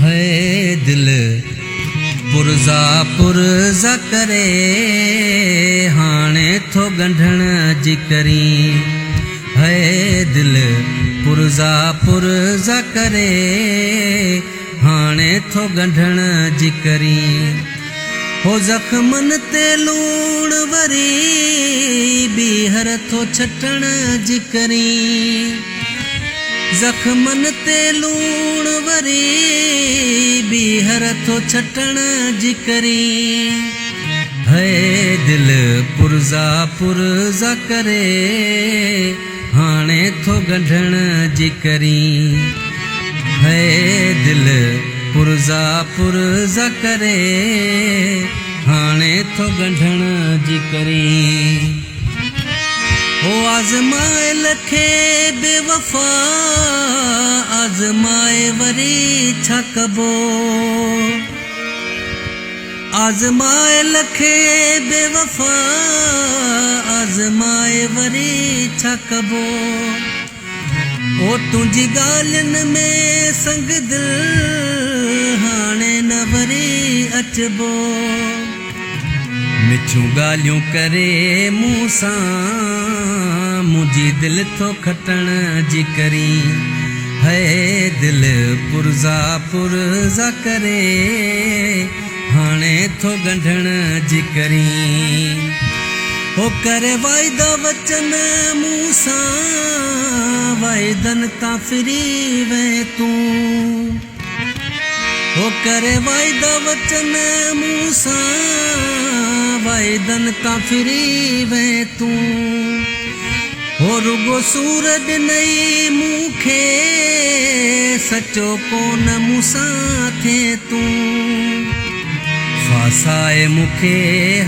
है दिल पुरज़ा पुरज़ा करे हाणे थो गंढण जी करी है दिल पुरज़ा पुरज़ा करे हाणे थो गंढण जी करी हो ज़ख़्मन ते लूण वरी ॿीहर थो छटण जी करी ज़ख़्मन ते लूण वरी ॿीहर थो छटण जी करी है दिल पुरज़ा पुरज़ा करे हाणे थो गंढण जी करी है दिल पुरज़ा पुरज़ा करे हाणे थो गंढण जी करी ओ आज़माए लखे बेवफ़ा आज़माए वरी छा कबो आज़माए लखे बेवफ़ा आज़माए वरी छा कबो ओ तुंहिंजी ॻाल्हियुनि में संग दिल हाणे न वरी अचबो मिठियूं ॻाल्हियूं करे मूं सां मुंहिंजी दिल थो खटण जी करी है दिल पुरज़ा पुरज़ा करे हाणे थो गंढण जी करी हो करे वाइदा वचन मूं सां वाइदनि तां फिरी वएं तूं हो करे वाइदा वचन मूं सां वाइदनि तां फिरी वएं तूं हो रुगो सूर ॾिनई मूंखे सचो कोन मूं सां थिए तूं फासाए मूंखे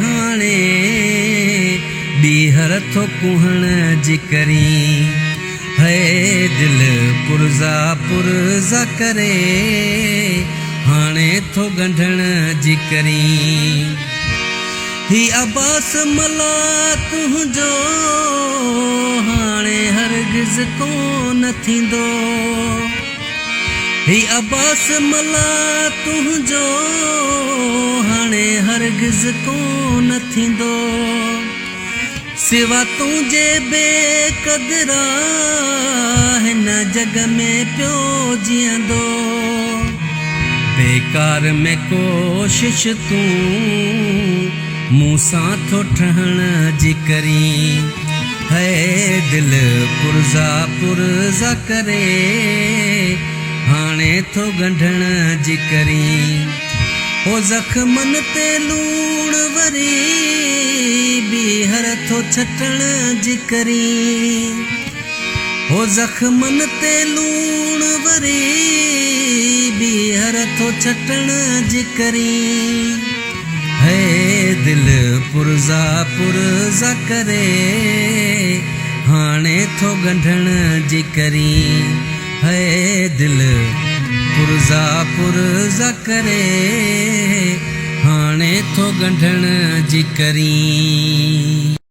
हाणे ॿीहर थो कुहण जी करी है दिल पुरज़ा पुरज़ा करे हाणे थो गंढण जी करी ही अब्बास मला तुंहिंजो हाणे हरगिज़ कोन थींदो ही अब्बास मला तुंहिंजो हाणे हरगिज़ कोन थींदो सिवा तुंहिंजे बेक़दरा हिन जग में पियो जीअंदो बेकार में कोशिश तूं मूं सां थो ठहण जी करी है दिल पुरज़ा पुरज़ा करे हाणे थो गंढण जी करी हो ज़ख़्मन ते लूण वरी ॿीहर थो छटण जी करी हो ज़ख़्मन ते लूण वरी ॿीहर थो छटण जी करी है दिल पुरज़ा पुरज़ा करे हाणे थो गंढण जी करी है दिल पुरज़ा पुरज़ा करे हाणे थो गंढण जी करी।